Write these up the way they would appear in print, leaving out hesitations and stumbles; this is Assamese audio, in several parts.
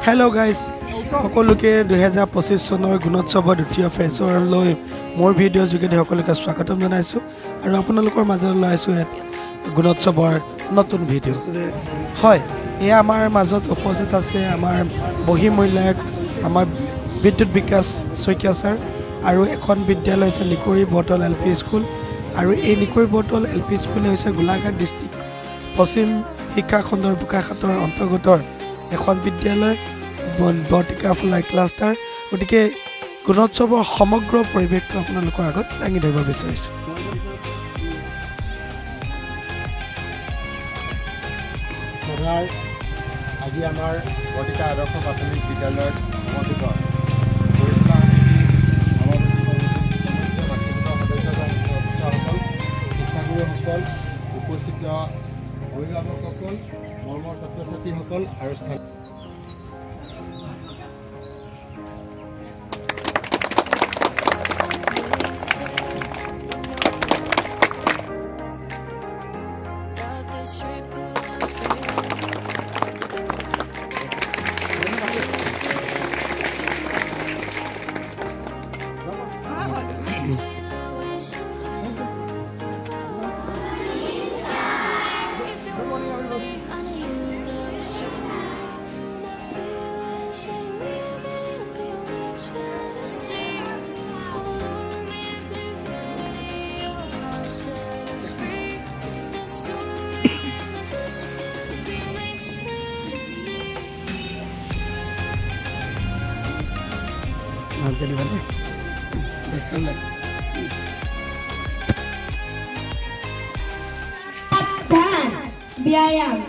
Hello guys, সকলোকে 2025 চনৰ গুণোৎসৱৰ দ্বিতীয় ফেজৰলৈ মোৰ ভিডিঅ' যোগেদি সকলোকে স্বাগতম জনাইছো আৰু আপোনালোকৰ মাজলৈ আইছো গুণোৎসৱৰ নতুন ভিডিঅ' হয় এয়া আমাৰ মাজত উপস্থিত আছে আমাৰ বহিমূল্যায়ক আমাৰ বিদ্যুৎ বিকাশ শইকীয়া ছাৰ আৰু এখন বিদ্যালয় আছে নিকৰি বটল এলপি স্কুল আৰু এই নিকৰি বটল এলপি স্কুল হৈছে গোলাঘাট ডিস্ট্ৰিক্ট পশ্চিম শিক্ষা খণ্ডৰ বোকাখাতৰ অন্তৰ্গত এখন বিদ্যালয় বটিকা ফ্লাই ক্লাষ্টাৰ গতিকে গুণোৎসৱৰ সমগ্ৰ পৰিৱেশটো আপোনালোকৰ আগত দাঙি ধৰিব বিচাৰিছোঁ আজি আমাৰ বটিকা আদৰ্শ প্ৰাথমিক বিদ্যালয়ত সমৰ্পিত শিক্ষাগুৰুসকল উপস্থিত অভিভাৱকসকল মৰমৰ ছাত্ৰ ছাত্ৰীসকল আৰু স্থান व्यायाम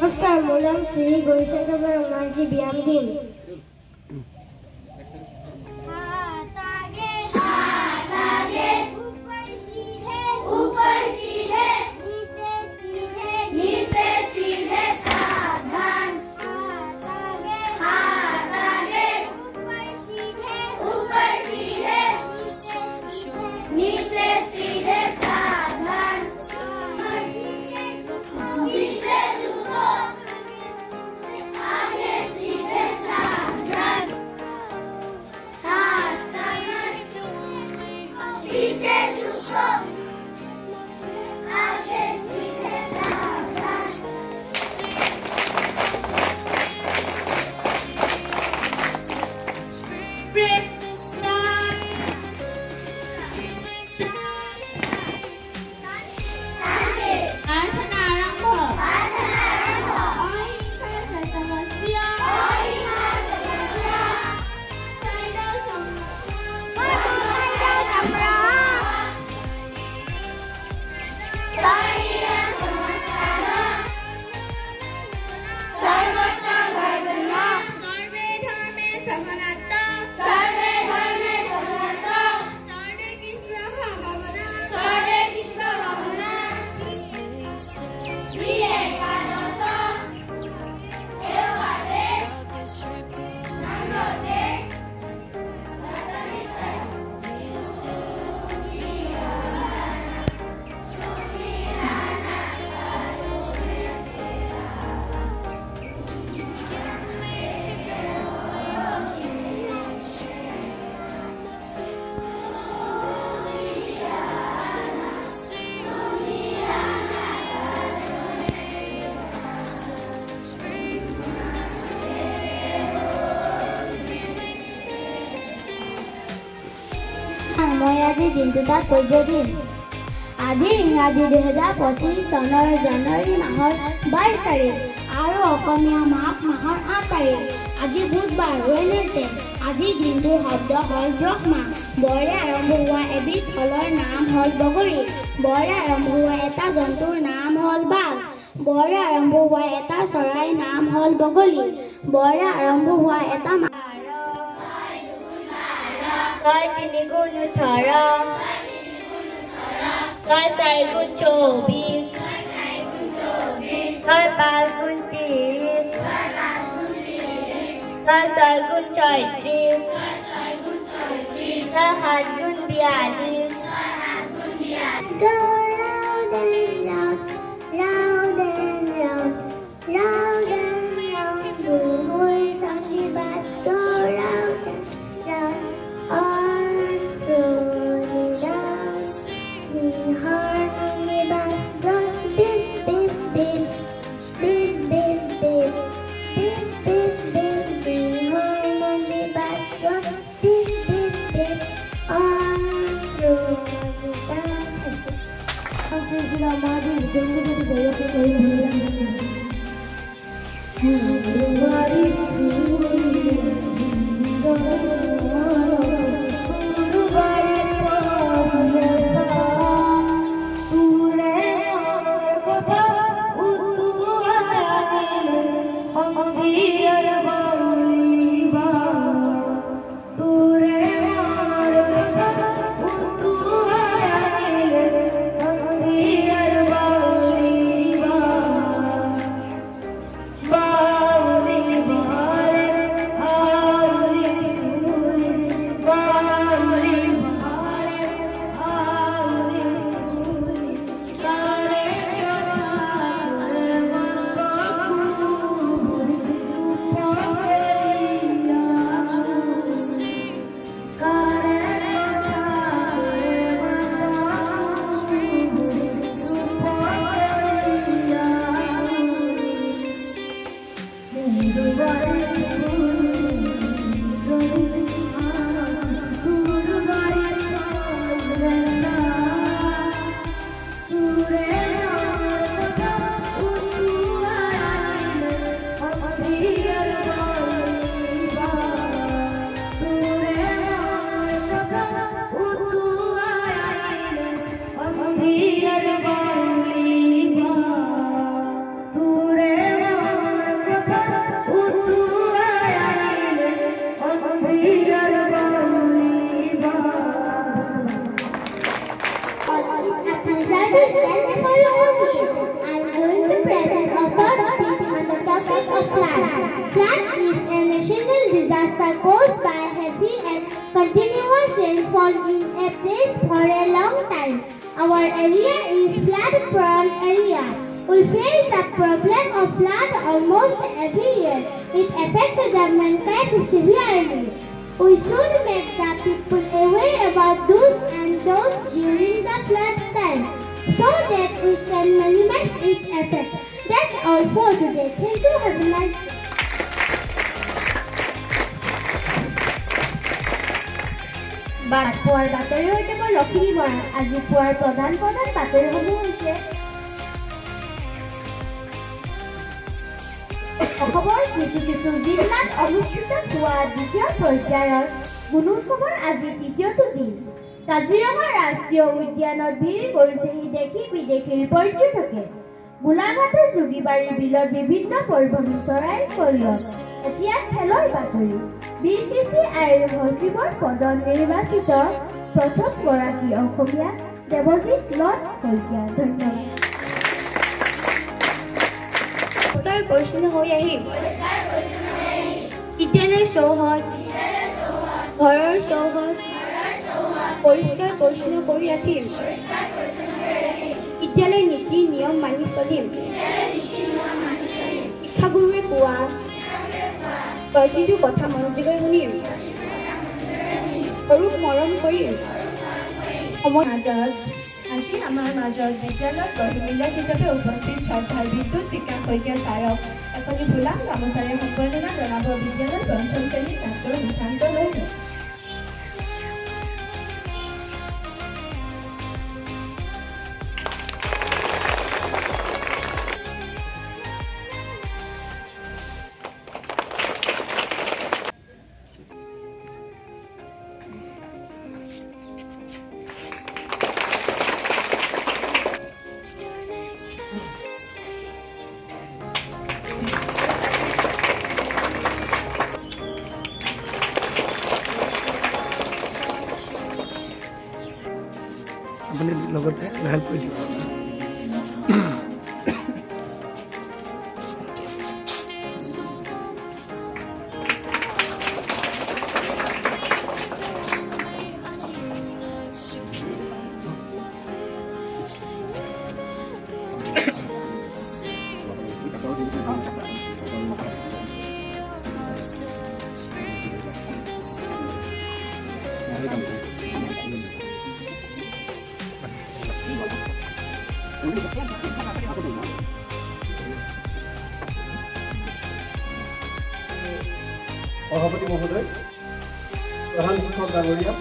नमस्कार মোৰ নাম শ্ৰী গৈছেগৰ মাঝি ব্যায়াম দিন মই আজি দিনটো তাত পৰ্য দিম আজি ইংৰাজী 2025 চনৰ জানুৱাৰী মাহৰ 22 তাৰিখ আৰু অসমীয়া মাঘ মাহৰ 8 তাৰিখ আজি বুধবাৰ ৱেডনেছডে আজি দিনটোৰ শব্দ হ'ল ব্ৰহ্মা বৰে আৰম্ভ হোৱা এবিধ ফলৰ নাম হ'ল বগৰী বৰে আৰম্ভ হোৱা এটা জন্তুৰ নাম হ'ল বাঘ বৰে আৰম্ভ হোৱা এটা চৰাইৰ নাম হ'ল বগলী বৰে আৰম্ভ হোৱা এটা ছয় তিনি গুণ 18 ছয় চাৰি গুণ 24 ছয় পাঁচ গুণ 30 ছয় ছয় গুণ 36 ছয় সাত গুণ 42 Flood is a national disaster caused by heavy and continuous rainfall in a place for a long time. Our area is flood-prone area. We face the problem of flood almost every year. It affects the mankind severely. We should make the people aware about do's and don'ts during the flood time so that we can minimize its effect. That's all for today. Thank you. Have a nice day. পুৱাৰ বাতৰিৰ সৈতে মই লক্ষ্মী বৰা। আজি পুৱাৰ প্ৰধান বাতৰিসমূহ হৈছে অসমৰ কিছু জিলাত অনুষ্ঠিত হোৱা দ্বিতীয় পৰ্যায়ৰ গুণোৎসৱৰ আজি তৃতীয়টো দিন। কাজিৰঙা ৰাষ্ট্ৰীয় উদ্যানৰ ভিৰ কৰিছেহি দেশী বিদেশীৰ পৰ্যটকে। গোলাঘাটৰ যোগীবাৰীৰ বিলত বিভিন্ন পৰিভ্ৰমী চৰাইৰ কল্যাণ। এতিয়া খেলৰ বাতৰি। BCCIৰ সচিবৰ পদত নিৰ্বাচিত প্ৰথম গৰাকী অসমীয়া দেৱজিৎ লট শইকীয়া। ধন্যবাদ। পৰিষ্কাৰ পৰিচ্ছন্ন হৈ আহিম। বিদ্যালয়ৰ চৌহদ, ঘৰৰ চৌহদ পৰিষ্কাৰ পৰিচ্ছন্ন কৰি ৰাখিম। বিদ্যালয়ৰ নীতি নিয়ম মানি চলিম। শিক্ষাগুৰুৱে কোৱা প্ৰতিটো কথা মনোযোগেৰে শুনিম। সৰুক মৰম কৰিম। আজি আমাৰ মাজত বিদ্যালয়ত গঢ়িমূল্যক হিচাপে উপস্থিত শ্ৰদ্ধাৰ বিদ্যুৎ বিকাশ শইকীয়া ছাৰক এখনি ফুলাম গামোচাৰে সম্বৰ্ধনা জনাব বিদ্যালয়ৰ পঞ্চম শ্ৰেণীৰ ছাত্ৰ নিশান্ত লৈ। আপুনি লগতে হেল্প কৰি দিব। সভাপতি মহোদয়, প্ৰধান শিক্ষক ডাঙৰীয়া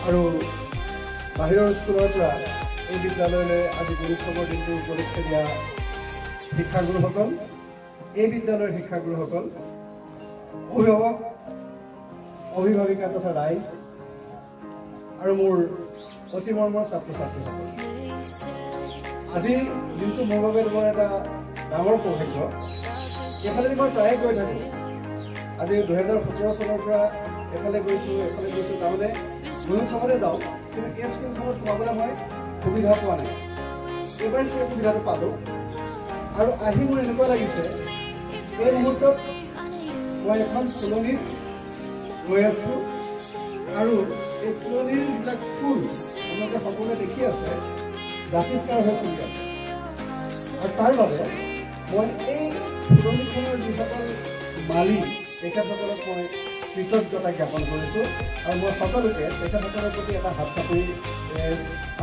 আৰু বাহিৰৰ স্কুলৰ পৰা এই বিদ্যালয়লৈ আজি গুৰুত্বপূৰ্ণ দিনটো উপলক্ষে দিয়া শিক্ষাগুৰুসকল, এই বিদ্যালয়ৰ শিক্ষাগুৰুসকল, অভিভাৱক, অভিভাৱিকা তথা ৰাইজ আৰু মোৰ অতি মৰমৰ ছাত্ৰ ছাত্ৰীসকল, আজি দিনটো মোৰ বাবে তোমাৰ এটা ডাঙৰ সৌভাগ্য। এইফালে মই প্ৰায়ে গৈ থাকোঁ, আজি 2017 চনৰ পৰা এফালে গৈছোঁ তাৰমানে গুণোৎসৱলৈ যাওঁ, কিন্তু এই স্কুলখনত সোমাবলৈ মই সুবিধা পোৱা নাই। এইবাৰ সেই সুবিধাটো পালোঁ আৰু আহি মোৰ এনেকুৱা লাগিছে এই মুহূৰ্তত মই এখন ফুলনিত গৈ আছোঁ আৰু এই ফুলনিৰ যিবিলাক ফুল আপোনালোকে সকলোৱে দেখি আছে জাতিষ্কাৰ হৈ ফুলি আছে, আৰু তাৰ বাবে মই এই ফুলনিখনৰ যিসকল মালিক তেখেতসকলক মই কৃতজ্ঞতা জ্ঞাপন কৰিছোঁ আৰু মই সকলোকে তেখেতসকলৰ প্ৰতি এটা হাত চাপৰি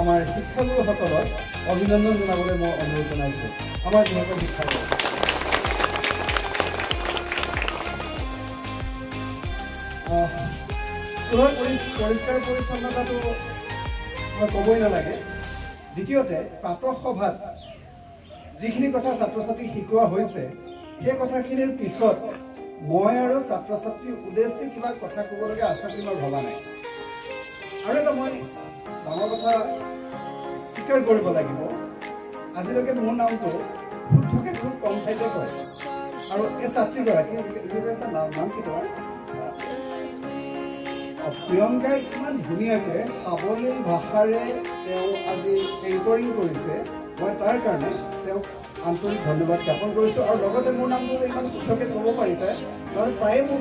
আমাৰ শিক্ষাগুৰুসকলক অভিনন্দন জনাবলৈ মই অনুৰোধ জনাইছোঁ। আমাৰ যিসকল শিক্ষাগুৰু স্কুলৰ পৰিষ্কাৰ পৰিচ্ছন্নতাটো মই ক'বই নালাগে। দ্বিতীয়তে প্ৰাতঃ সভাত যিখিনি কথা ছাত্ৰ ছাত্ৰীক শিকোৱা হৈছে সেই কথাখিনিৰ পিছত মই আৰু ছাত্ৰ ছাত্ৰীৰ উদ্দেশ্যে কিবা কথা ক'বলগীয়া আছে বুলি মই ভবা নাই। আৰু এটা মই ডাঙৰ কথা স্বীকাৰ কৰিব লাগিব, আজিলৈকে মোৰ নামটো শুদ্ধকৈ খুব কম ঠাইতে কয়, আৰু এই ছাত্ৰীগৰাকী নাম কি তোমাৰ প্ৰিয়ংকাই ইমান ধুনীয়াকৈ সাৱলীল ভাষাৰে তেওঁ আজি এংকৰিং কৰিছে, মই তাৰ কাৰণে তেওঁক আন্তৰিক ধন্যবাদ জ্ঞাপন কৰিছোঁ। আৰু লগতে মোৰ নামটো ইমান শুদ্ধকৈ ক'ব পাৰিছে, কাৰণ প্ৰায়ে মোৰ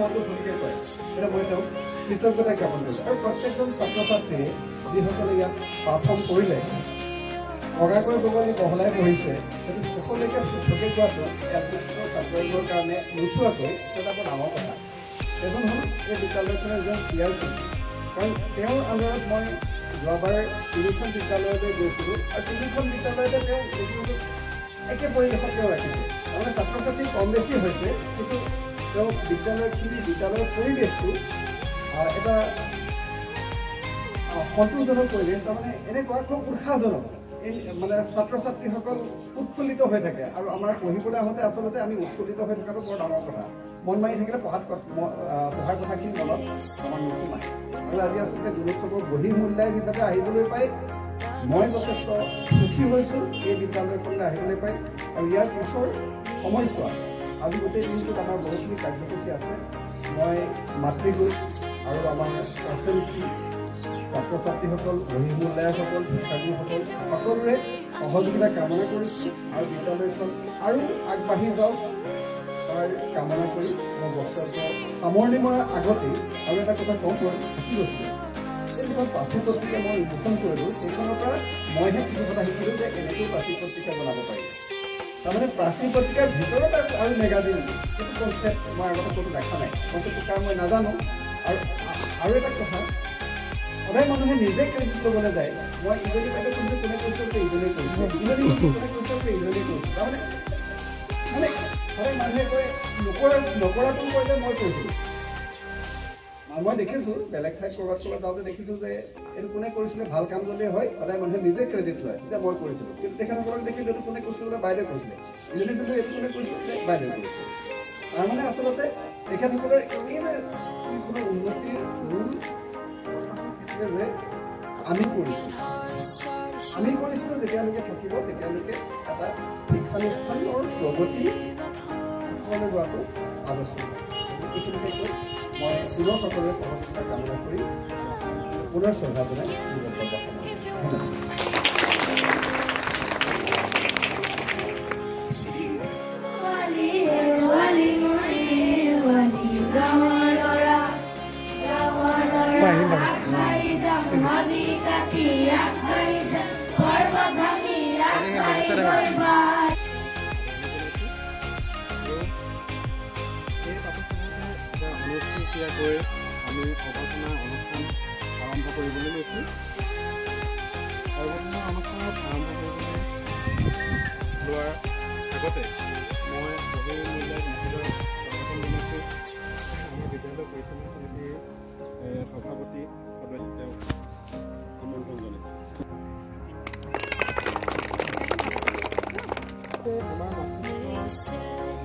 নামটো ভুলকৈ কয়, এতিয়া মই তেওঁক কৃতজ্ঞতা জ্ঞাপন কৰিছোঁ। আৰু প্ৰত্যেকজন ছাত্ৰ ছাত্ৰীয়ে যিসকলে ইয়াত পাৰফৰ্ম কৰিলে, বগাকৈ বগলী বহলাই পঢ়িছে, সেইটো সকলোকে শুদ্ধকৈ কোৱাটো এডমিশ্যনৰ ছাত্ৰবোৰৰ কাৰণে নোচোৱাকৈ এটা বৰ ডাঙৰ কথা। এজন হ'ল এই বিদ্যালয়খনৰ এজন CRCC, কাৰণ তেওঁৰ আণ্ডাৰত মই যোৱাবাৰ 3খন বিদ্যালয়লৈ গৈছিলোঁ আৰু 3খন বিদ্যালয়তে তেওঁ একে পৰিৱেশত তেওঁ ৰাখিছে, তাৰমানে ছাত্ৰ ছাত্ৰী কম বেছি হৈছে, কিন্তু তেওঁ বিদ্যালয়ৰ পৰিৱেশটো এটা সন্তোষজনক পৰিৱেশ, তাৰমানে এনেকুৱা খুব উৎসাহজনক, এই মানে ছাত্ৰ ছাত্ৰীসকল উৎফুল্লিত হৈ থাকে। আৰু আমাৰ পঢ়িবলৈ আহোঁতে আচলতে আমি উৎফুল্লিত হৈ থকাটো বৰ ডাঙৰ কথা। মন মাৰি থাকিলে পঢ়াৰ কথাখিনি মনত আমাৰ নোসোমায়। আৰু আজি আচলতে গুণোৎসৱৰ বহি মূল্যায়ন হিচাপে আহিবলৈ পাই মই যথেষ্ট সুখী হৈছোঁ এই বিদ্যালয়খনলৈ আহিবলৈ পাই। আৰু ইয়াৰ পিছৰ সময়ছোৱা আজি গোটেই দিনটোত আমাৰ বহুতখিনি কাৰ্যসূচী আছে। মই মাতৃগোট আৰু আমাৰ SLC ছাত্ৰ ছাত্ৰীসকল, বহি মূল্যায়কসকল, শিক্ষাগুৰুসকল সকলোৰে সহযোগিতা কামনা কৰিছোঁ আৰু বিদ্যালয়খন আৰু আগবাঢ়ি যাওক তাৰ কামনা কৰি মই বক্তব্য সামৰণি মৰাৰ আগতেই আৰু এটা কথা কম মই থাকি গৈছিলোঁ। এই যিখন প্ৰাচী পত্ৰিকা মই উন্মোচন কৰিলোঁ, সেইখনৰ পৰা মইহে কিছু কথা শিকিলোঁ যে এনেকৈ প্ৰাচী পত্ৰিকা বনাব পাৰি। তাৰমানে প্ৰাচী পত্ৰিকাৰ ভিতৰত আৰু মেগাজিন, সেইটো কনচেপ্ট মই আগতে ক'তো দেখা নাই, কনচেপ্টটো কাৰণ মই নাজানো। আৰু এটা কথা, সদায় মানুহে নিজে ক্ৰেডিট ল'বলৈ যায়, মই ইজনী বাইদেউ কৈছোঁ, কোনে কৈছোঁ যে ইজনেই কৰিছোঁ, ইজনী কোনে কৈছোঁ যে ইজনেই কৰিছোঁ, তাৰমানে সদায় মানুহে কয় নকৰাটো কয় যে মই কৰিছিলোঁ। মই দেখিছোঁ বেলেগ ঠাইত ক'ৰবাত যাওঁতে দেখিছোঁ যে এইটো কোনে কৰিছিলে, ভাল কাম যদি হয় সদায় মানুহে নিজে ক্ৰেডিট লয় যে মই কৰিছিলোঁ, কিন্তু তেখেতসকলক দেখিলোঁ এইটো কোনে কৈছিলোঁ যে বাইদেউ কৰিছিলে, ইজনী কিন্তু এইটো কোনে কৰিছিলোঁ যে বাইদেউ কৰিছিলে। তাৰমানে আচলতে তেখেতসকলৰ এই যে স্কুলখনৰ উন্নতিৰ মূল যে আমি কৰিছিলোঁ যেতিয়ালৈকে থাকিব তেতিয়ালৈকে এটা শিক্ষানুষ্ঠানৰ প্ৰগতি সকলোৱে যোৱাটো আৱশ্যক। এইখিনিকে কৈ মই পুনৰ সকলোৰে সহযোগিতা কামনা কৰি পুনৰ শ্ৰদ্ধা জনাই বক্তব্য অনুষ্ঠিতকৈ আমি অৱৰ্তনা অনুষ্ঠান আৰম্ভ কৰিবলৈ লৈছোঁ। অৱৰ্তনা অনুষ্ঠানত আৰম্ভ কৰিবলৈ লোৱাৰ আগতে মই বহি মূল্যায়ন মহোদয়ক স্বাগতম জনাইছোঁ। আমাৰ বিদ্যালয় পৰিচালনা সমিতিৰ সভাপতি সদস্য তেওঁক আমন্ত্ৰণ জনাইছোঁ। লগতে আমাৰ মাতৃভাষাৰ